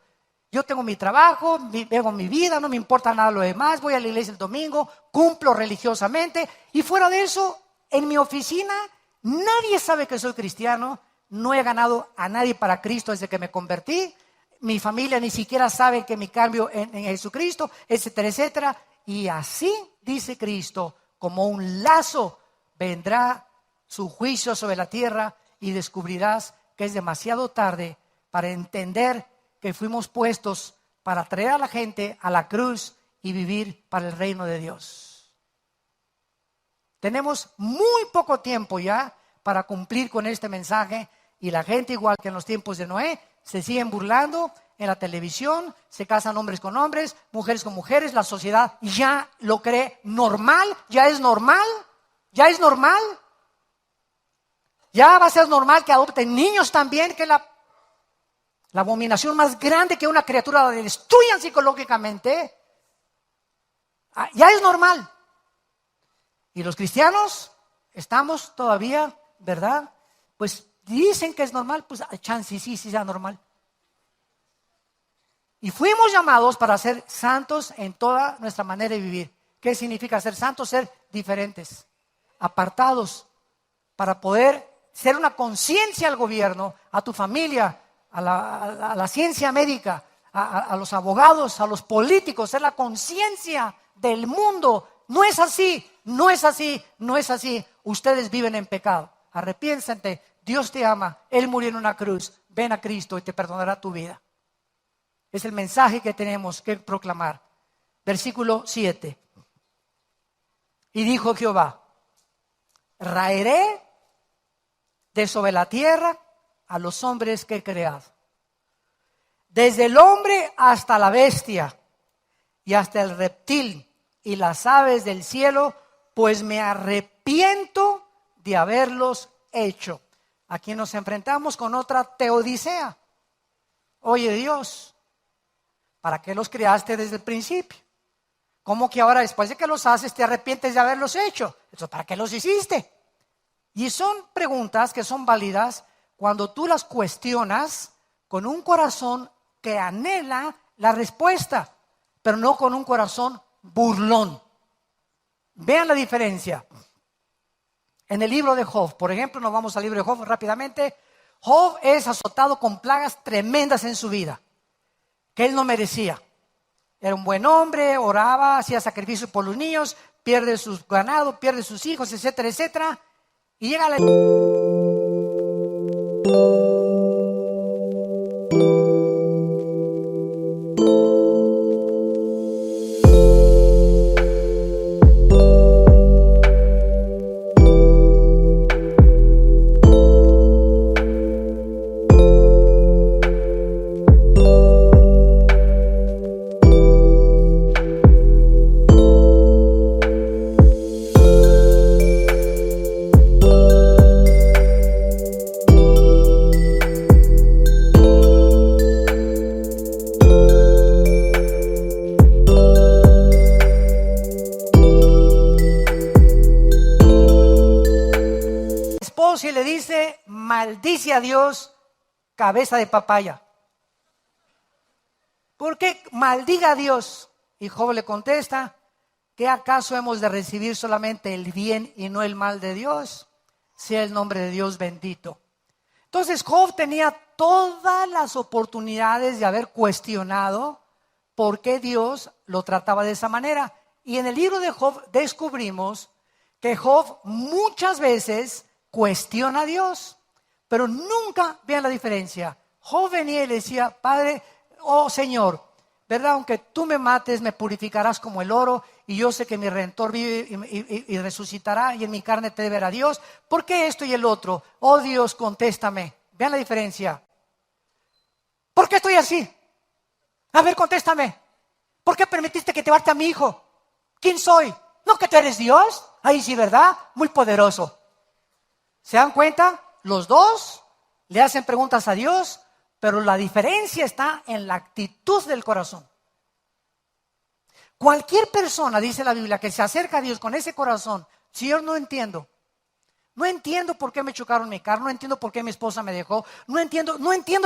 Yo tengo mi trabajo, vivo mi vida, no me importa nada lo demás. Voy a la iglesia el domingo, cumplo religiosamente. Y fuera de eso, en mi oficina, nadie sabe que soy cristiano. No he ganado a nadie para Cristo desde que me convertí. Mi familia ni siquiera sabe que mi cambio en Jesucristo, etcétera, etcétera. Y así, dice Cristo, como un lazo vendrá su juicio sobre la tierra, y descubrirás que es demasiado tarde para entender que fuimos puestos para traer a la gente a la cruz y vivir para el reino de Dios. Tenemos muy poco tiempo ya para cumplir con este mensaje, y la gente, igual que en los tiempos de Noé, se siguen burlando en la televisión, se casan hombres con hombres, mujeres con mujeres. La sociedad ya lo cree normal, ya es normal, ya es normal. Ya va a ser normal que adopten niños también, que la abominación más grande, que una criatura la destruyan psicológicamente. Ya es normal. Y los cristianos estamos todavía, ¿verdad? Pues dicen que es normal, pues chance sí sea normal. Y fuimos llamados para ser santos en toda nuestra manera de vivir. ¿Qué significa ser santos? Ser diferentes, apartados, para poder ser una conciencia al gobierno, a tu familia, a la ciencia médica, a los abogados, a los políticos. Ser la conciencia del mundo. No es así, no es así, no es así. Ustedes viven en pecado. Arrepiéntate, Dios te ama, Él murió en una cruz. Ven a Cristo y te perdonará tu vida. Es el mensaje que tenemos que proclamar. Versículo 7. Y dijo Jehová: raeré de sobre la tierra a los hombres que he creado, desde el hombre hasta la bestia, y hasta el reptil y las aves del cielo, pues me arrepiento de haberlos hecho. Aquí nos enfrentamos con otra teodicea. Oye, Dios, ¿para qué los creaste desde el principio? ¿Cómo que ahora, después de que los haces, te arrepientes de haberlos hecho? Entonces, ¿para qué los hiciste? Y son preguntas que son válidas cuando tú las cuestionas con un corazón que anhela la respuesta, pero no con un corazón burlón. Vean la diferencia. En el libro de Job, por ejemplo, nos vamos al libro de Job rápidamente. Job es azotado con plagas tremendas en su vida, que él no merecía. Era un buen hombre, oraba, hacía sacrificios por los niños, pierde sus ganados, pierde sus hijos, etcétera, etcétera. Y llega la... Y le dice, maldice a Dios, cabeza de papaya. ¿Por qué maldiga a Dios? Y Job le contesta, ¿qué acaso hemos de recibir solamente el bien y no el mal de Dios? Sea el nombre de Dios bendito. Entonces Job tenía todas las oportunidades de haber cuestionado por qué Dios lo trataba de esa manera. Y en el libro de Job descubrimos que Job muchas veces cuestiona a Dios, pero nunca, vean la diferencia. Job venía y le decía, Padre, oh Señor, ¿verdad? Aunque tú me mates, me purificarás como el oro, y yo sé que mi Redentor vive y resucitará, y en mi carne te verá Dios. ¿Por qué esto y el otro? Oh Dios, contéstame. Vean la diferencia. ¿Por qué estoy así? A ver, contéstame. ¿Por qué permitiste que te mate a mi hijo? ¿Quién soy? ¿No que tú eres Dios? Ahí sí, ¿verdad? Muy poderoso. ¿Se dan cuenta? Los dos le hacen preguntas a Dios, pero la diferencia está en la actitud del corazón. Cualquier persona, dice la Biblia, que se acerca a Dios con ese corazón, Señor, no entiendo por qué me chocaron mi carro, no entiendo por qué mi esposa me dejó, no entiendo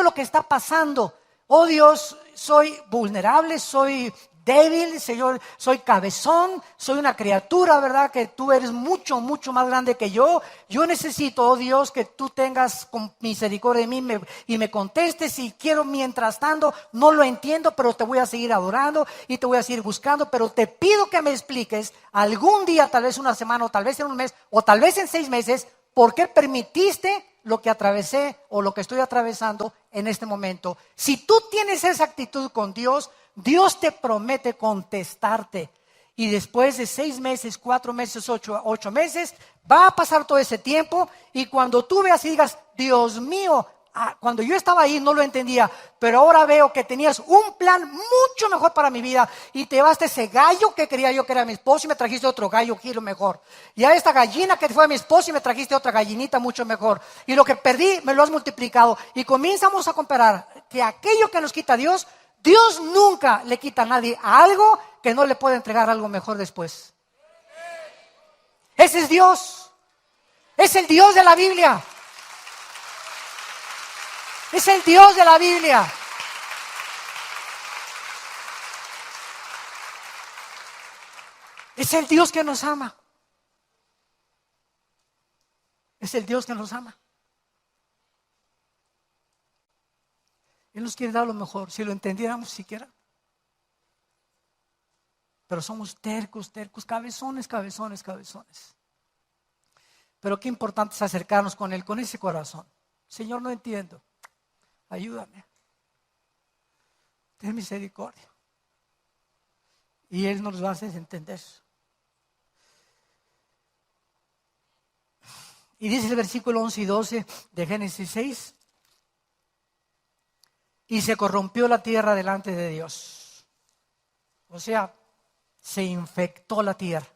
lo que está pasando. Oh Dios, soy vulnerable, soy débil, Señor, soy cabezón, soy una criatura, ¿verdad? Que tú eres mucho, mucho más grande que yo. Yo necesito, oh Dios, que tú tengas misericordia de mí y me contestes. Si quiero, mientras tanto, no lo entiendo, pero te voy a seguir adorando y te voy a seguir buscando. Pero te pido que me expliques algún día, tal vez una semana, o tal vez en un mes, o tal vez en 6 meses, ¿por qué permitiste lo que atravesé o lo que estoy atravesando en este momento? Si tú tienes esa actitud con Dios, Dios te promete contestarte. Y después de 6 meses, 4 meses, 8 meses, va a pasar todo ese tiempo. Y cuando tú veas y digas, Dios mío, cuando yo estaba ahí no lo entendía, pero ahora veo que tenías un plan mucho mejor para mi vida. Y te llevaste ese gallo que quería yo que era mi esposo y me trajiste otro gallo kilo mejor. Y a esta gallina que fue mi esposo y me trajiste otra gallinita mucho mejor. Y lo que perdí me lo has multiplicado. Y comenzamos a comparar que aquello que nos quita Dios, Dios nunca le quita a nadie a algo que no le puede entregar algo mejor después. Ese es Dios. Es el Dios de la Biblia. Es el Dios de la Biblia. Es el Dios que nos ama. Es el Dios que nos ama. Él nos quiere dar lo mejor, si lo entendiéramos siquiera. Pero somos tercos, cabezones. Pero qué importante es acercarnos con Él, con ese corazón. Señor, no entiendo. Ayúdame. Ten misericordia. Y Él nos va a hacer entender. Y dice el versículo 11 y 12 de Génesis 6. Y se corrompió la tierra delante de Dios. O sea, se infectó la tierra.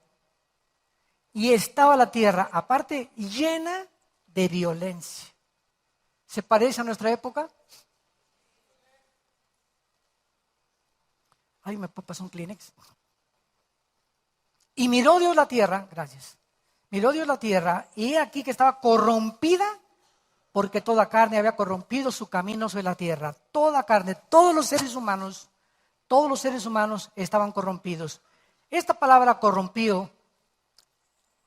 Y estaba la tierra, aparte, llena de violencia. ¿Se parece a nuestra época? Ay, me pasó un Kleenex. Y miró Dios la tierra, gracias. Miró Dios la tierra y he aquí que estaba corrompida, porque toda carne había corrompido su camino sobre la tierra. Toda carne, todos los seres humanos estaban corrompidos. Esta palabra corrompido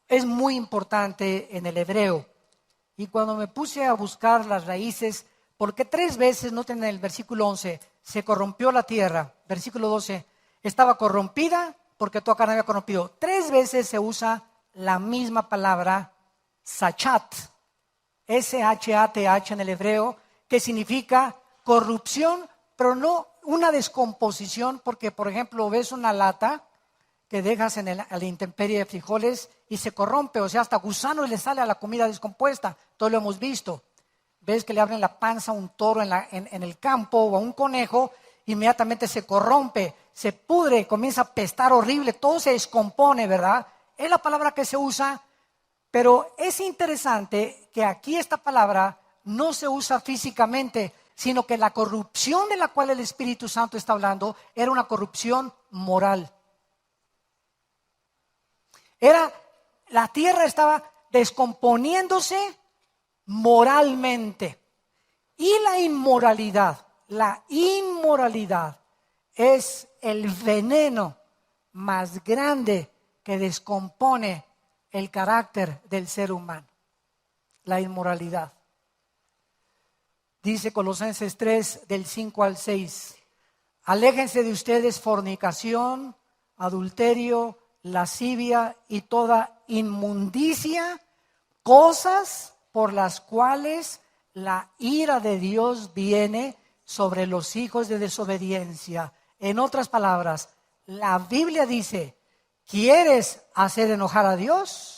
es muy importante en el hebreo. Y cuando me puse a buscar las raíces, porque 3 veces, noten en el versículo 11, se corrompió la tierra. Versículo 12, estaba corrompida porque toda carne había corrompido. 3 veces se usa la misma palabra, sachat, S-H-A-T-H en el hebreo, que significa corrupción, pero no una descomposición, porque por ejemplo ves una lata que dejas a la intemperie de frijoles y se corrompe, o sea, hasta gusanos le sale a la comida descompuesta, todo lo hemos visto. Ves que le abren la panza a un toro en el campo o a un conejo, inmediatamente se corrompe, se pudre, comienza a pestar horrible, todo se descompone, ¿verdad? Es la palabra que se usa, pero es interesante que aquí esta palabra no se usa físicamente, sino que la corrupción de la cual el Espíritu Santo está hablando era una corrupción moral. La tierra estaba descomponiéndose moralmente. Y la inmoralidad es el veneno más grande que descompone el carácter del ser humano. La inmoralidad. Dice Colosenses 3, del 5 al 6. Aléjense de ustedes fornicación, adulterio, lascivia y toda inmundicia, cosas por las cuales la ira de Dios viene sobre los hijos de desobediencia. En otras palabras, la Biblia dice, ¿quieres hacer enojar a Dios?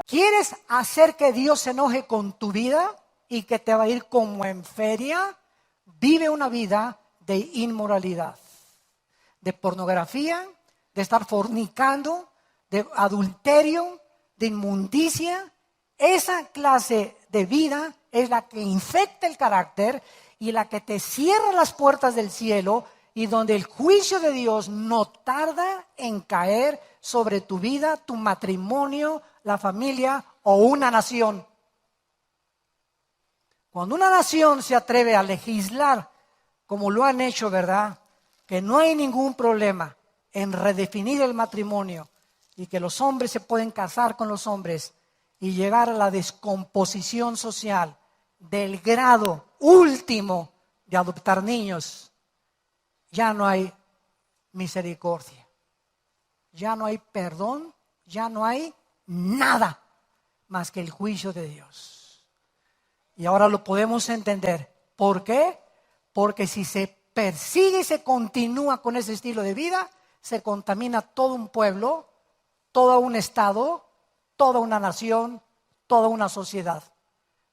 ¿Quieres hacer que Dios se enoje con tu vida y que te va a ir como en feria? Vive una vida de inmoralidad, de pornografía, de estar fornicando, de adulterio, de inmundicia. Esa clase de vida es la que infecta el carácter y la que te cierra las puertas del cielo, y donde el juicio de Dios no tarda en caer sobre tu vida, tu matrimonio, la familia o una nación. Cuando una nación se atreve a legislar como lo han hecho, ¿verdad? Que no hay ningún problema en redefinir el matrimonio y que los hombres se pueden casar con los hombres y llegar a la descomposición social del grado último de adoptar niños, ya no hay misericordia, ya no hay perdón, ya no hay nada más que el juicio de Dios. Y ahora lo podemos entender. ¿Por qué? Porque si se persigue y se continúa con ese estilo de vida, se contamina todo un pueblo, todo un estado, toda una nación, toda una sociedad.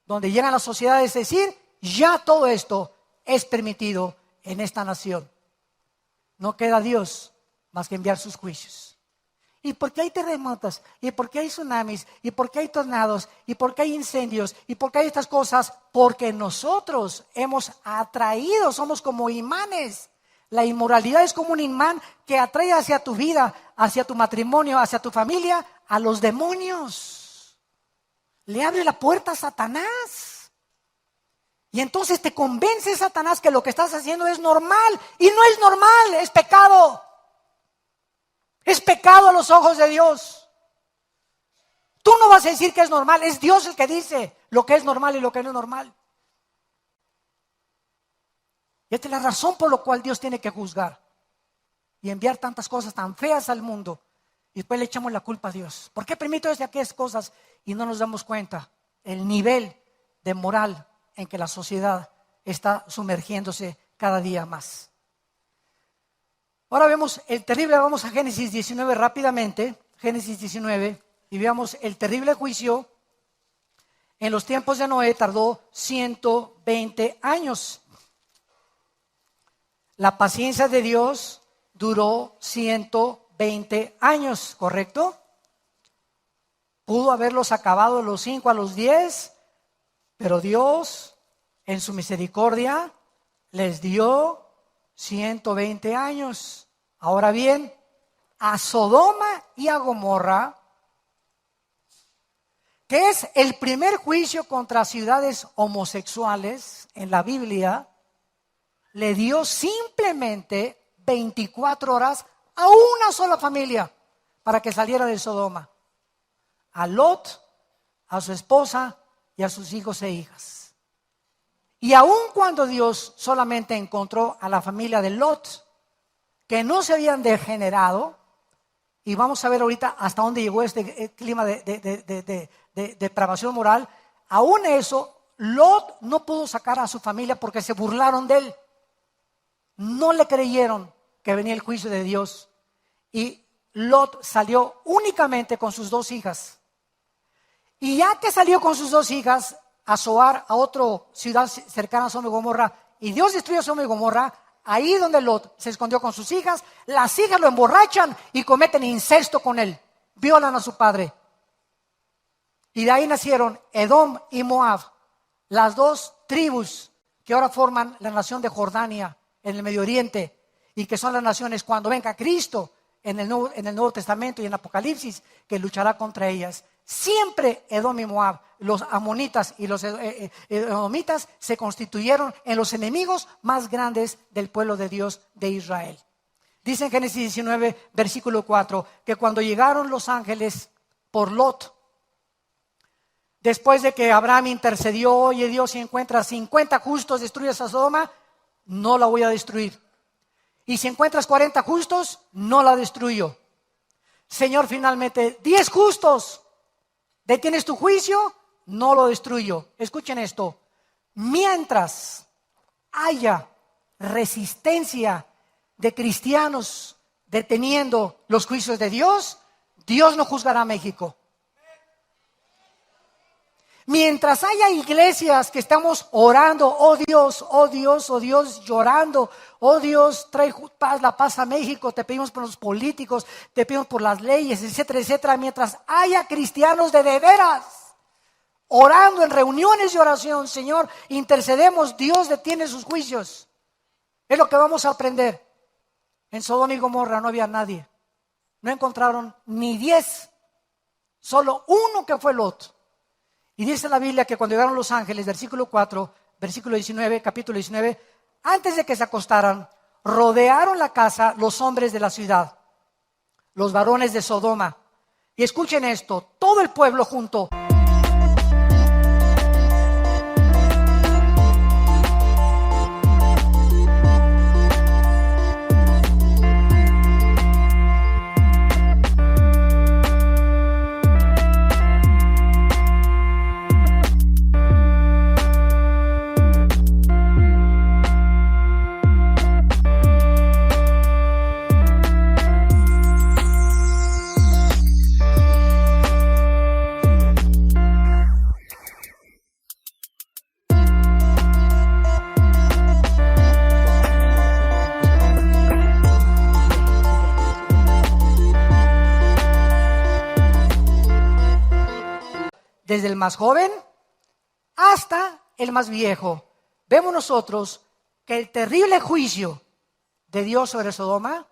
Donde llegan las sociedades a decir, ya todo esto es permitido en esta nación. No queda Dios más que enviar sus juicios. ¿Y por qué hay terremotos? ¿Y por qué hay tsunamis? ¿Y por qué hay tornados? ¿Y por qué hay incendios? ¿Y por qué hay estas cosas? Porque nosotros hemos atraído, somos como imanes. La inmoralidad es como un imán que atrae hacia tu vida, hacia tu matrimonio, hacia tu familia, a los demonios. Le abre la puerta a Satanás. Y entonces te convence Satanás que lo que estás haciendo es normal. Y no es normal, es pecado. Es pecado a los ojos de Dios. Tú no vas a decir que es normal, es Dios el que dice lo que es normal y lo que no es normal. Y esta es la razón por la cual Dios tiene que juzgar y enviar tantas cosas tan feas al mundo. Y después le echamos la culpa a Dios. ¿Por qué permito aquellas cosas? Y no nos damos cuenta el nivel de moral en que la sociedad está sumergiéndose cada día más. Ahora vemos el terrible, vamos a Génesis 19 rápidamente. Génesis 19 y veamos el terrible juicio. En los tiempos de Noé tardó 120 años. La paciencia de Dios duró 120 años, ¿correcto? Pudo haberlos acabado de los 5 a los 10, pero Dios, en su misericordia, les dio 120 años. Ahora bien, a Sodoma y a Gomorra, que es el primer juicio contra ciudades homosexuales en la Biblia, le dio simplemente 24 horas a una sola familia para que saliera de Sodoma: a Lot, a su esposa y a sus hijos e hijas. Y aun cuando Dios solamente encontró a la familia de Lot, que no se habían degenerado, y vamos a ver ahorita hasta dónde llegó este clima de depravación moral, aún eso, Lot no pudo sacar a su familia porque se burlaron de él. No le creyeron que venía el juicio de Dios. Y Lot salió únicamente con sus 2 hijas. Y ya que salió con sus 2 hijas a Zoar, a otra ciudad cercana a Sodoma y Gomorra, y Dios destruyó Sodoma y Gomorra, ahí donde Lot se escondió con sus hijas, las hijas lo emborrachan y cometen incesto con él, violan a su padre. Y de ahí nacieron Edom y Moab, las 2 tribus que ahora forman la nación de Jordania en el Medio Oriente, y que son las naciones cuando venga Cristo en el Nuevo Testamento y en Apocalipsis, que luchará contra ellas. Siempre Edom y Moab, los amonitas y los edomitas, se constituyeron en los enemigos más grandes del pueblo de Dios de Israel. Dice en Génesis 19, versículo 4, que cuando llegaron los ángeles por Lot, después de que Abraham intercedió: oye Dios, si encuentras 50 justos, destruyes a Sodoma, no la voy a destruir. Y si encuentras 40 justos, no la destruyo. Señor, finalmente, 10 justos, ¿detienes tu juicio? No lo destruyo. Escuchen esto: mientras haya resistencia de cristianos deteniendo los juicios de Dios, Dios no juzgará a México. Mientras haya iglesias que estamos orando: oh Dios, oh Dios, oh Dios, llorando, oh Dios, trae paz, la paz a México, te pedimos por los políticos, te pedimos por las leyes, etcétera, etcétera. Mientras haya cristianos de veras orando en reuniones de oración: Señor, intercedemos, Dios detiene sus juicios. Es lo que vamos a aprender. En Sodoma y Gomorra no había nadie, no encontraron ni 10, solo uno, que fue Lot. Y dice la Biblia que cuando llegaron los ángeles, versículo 4, versículo 19, capítulo 19, antes de que se acostaran, rodearon la casa los hombres de la ciudad, los varones de Sodoma. Y escuchen esto: todo el pueblo junto. Desde el más joven hasta el más viejo. Vemos nosotros que el terrible juicio de Dios sobre Sodoma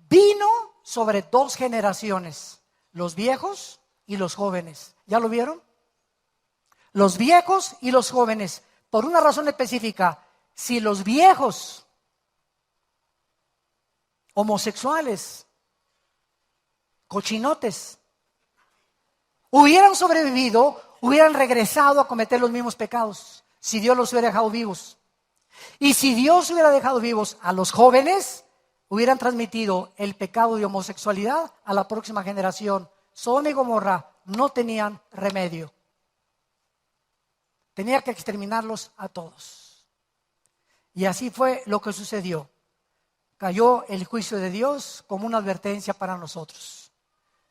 vino sobre 2 generaciones: los viejos y los jóvenes. ¿Ya lo vieron? Los viejos y los jóvenes, por una razón específica. Si los viejos homosexuales, cochinotes, hubieran sobrevivido, hubieran regresado a cometer los mismos pecados, si Dios los hubiera dejado vivos. Y si Dios hubiera dejado vivos a los jóvenes, hubieran transmitido el pecado de homosexualidad a la próxima generación. Sodoma y Gomorra no tenían remedio. Tenía que exterminarlos a todos. Y así fue lo que sucedió. Cayó el juicio de Dios como una advertencia para nosotros.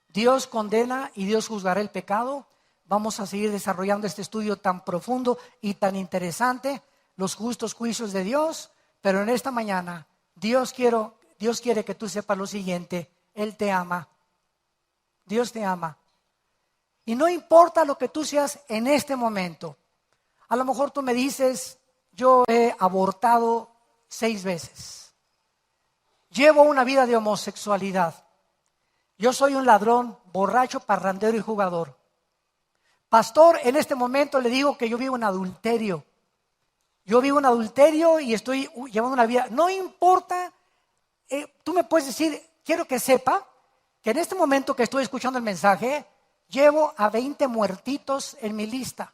Dios condena y Dios juzgará el pecado. Vamos a seguir desarrollando este estudio tan profundo y tan interesante, los justos juicios de Dios. Pero en esta mañana, Dios quiere que tú sepas lo siguiente: Él te ama. Dios te ama. Y no importa lo que tú seas en este momento. A lo mejor tú me dices: yo he abortado 6 veces. Llevo una vida de homosexualidad. Yo soy un ladrón, borracho, parrandero y jugador. Pastor, en este momento le digo que yo vivo en adulterio. Yo vivo en adulterio y estoy llevando una vida. No importa, tú me puedes decir, quiero que sepa que en este momento que estoy escuchando el mensaje, llevo a 20 muertitos en mi lista.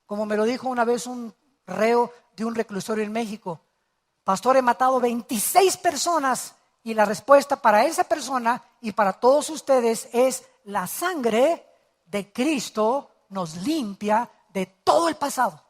Como me lo dijo una vez un reo de un reclusorio en México: pastor, he matado 26 personas. Y la respuesta para esa persona y para todos ustedes es: la sangre de Cristo nos limpia de todo el pasado.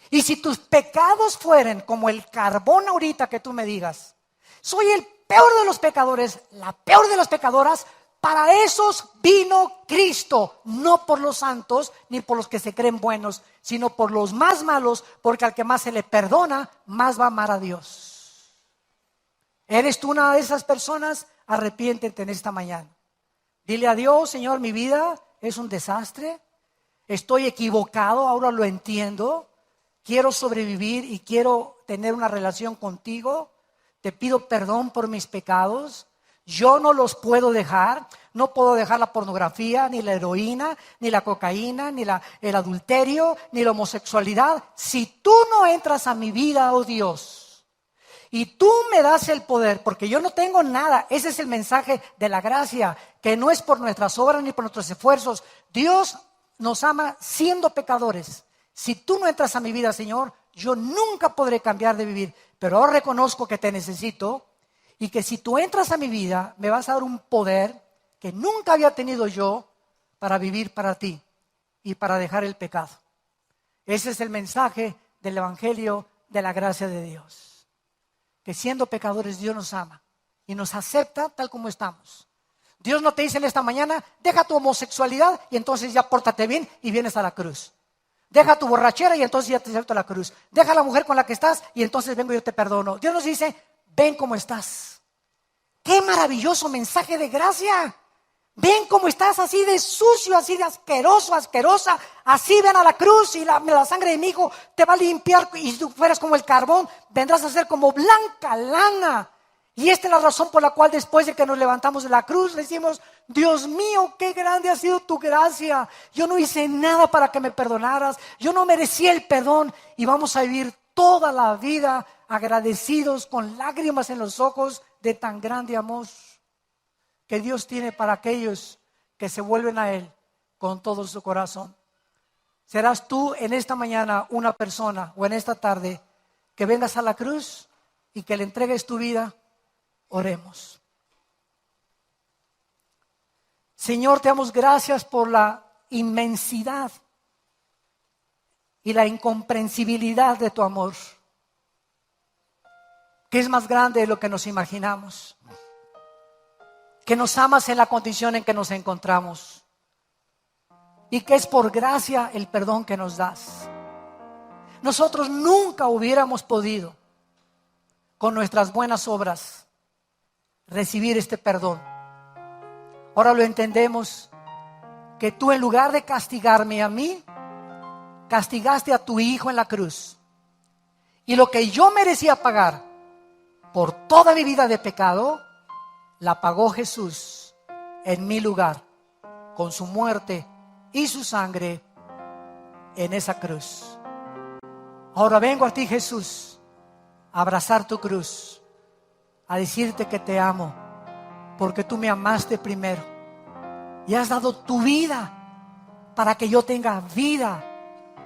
Y si tus pecados fueran como el carbón ahorita que tú me digas: soy el peor de los pecadores, la peor de las pecadoras, para esos vino Cristo, no por los santos ni por los que se creen buenos, sino por los más malos, porque al que más se le perdona, más va a amar a Dios. ¿Eres tú una de esas personas? Arrepiéntete en esta mañana. Dile a Dios: Señor, mi vida es un desastre, estoy equivocado, ahora lo entiendo, quiero sobrevivir y quiero tener una relación contigo. Te pido perdón por mis pecados. Yo no los puedo dejar. No puedo dejar la pornografía, ni la heroína, ni la cocaína, ni el adulterio, ni la homosexualidad. Si tú no entras a mi vida, oh Dios, y tú me das el poder, porque yo no tengo nada. Ese es el mensaje de la gracia, que no es por nuestras obras ni por nuestros esfuerzos. Dios nos ama siendo pecadores. Si tú no entras a mi vida, Señor, yo nunca podré cambiar de vivir. Pero ahora reconozco que te necesito, y que si tú entras a mi vida, me vas a dar un poder que nunca había tenido yo para vivir para ti y para dejar el pecado. Ese es el mensaje del Evangelio de la gracia de Dios. Que siendo pecadores, Dios nos ama y nos acepta tal como estamos. Dios no te dice en esta mañana: deja tu homosexualidad y entonces ya pórtate bien y vienes a la cruz. Deja tu borrachera y entonces ya te acepto a la cruz. Deja la mujer con la que estás y entonces vengo y yo te perdono. Dios nos dice: ven como estás. ¡Qué maravilloso mensaje de gracia! Ven como estás, así de sucio, así de asqueroso, asquerosa. Así ven a la cruz y la sangre de mi hijo te va a limpiar. Y si tú fueras como el carbón, vendrás a ser como blanca lana. Y esta es la razón por la cual después de que nos levantamos de la cruz, le decimos: Dios mío, qué grande ha sido tu gracia. Yo no hice nada para que me perdonaras. Yo no merecía el perdón. Y vamos a vivir toda la vida agradecidos, con lágrimas en los ojos, de tan grande amor que Dios tiene para aquellos que se vuelven a Él con todo su corazón. ¿Serás tú en esta mañana una persona, o en esta tarde, que vengas a la cruz y que le entregues tu vida? Oremos. Señor, te damos gracias por la inmensidad y la incomprensibilidad de tu amor, que es más grande de lo que nos imaginamos. Que nos amas en la condición en que nos encontramos y que es por gracia el perdón que nos das. Nosotros nunca hubiéramos podido, con nuestras buenas obras, recibir este perdón. Ahora lo entendemos, que tú, en lugar de castigarme a mí, castigaste a tu Hijo en la cruz. Y lo que yo merecía pagar por toda mi vida de pecado, la pagó Jesús en mi lugar, con su muerte y su sangre en esa cruz. Ahora vengo a ti, Jesús, a abrazar tu cruz, a decirte que te amo, porque tú me amaste primero y has dado tu vida para que yo tenga vida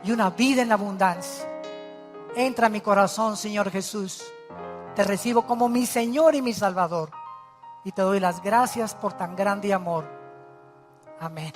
y una vida en abundancia. Entra a mi corazón, Señor Jesús. Te recibo como mi Señor y mi Salvador. Y te doy las gracias por tan grande amor. Amén.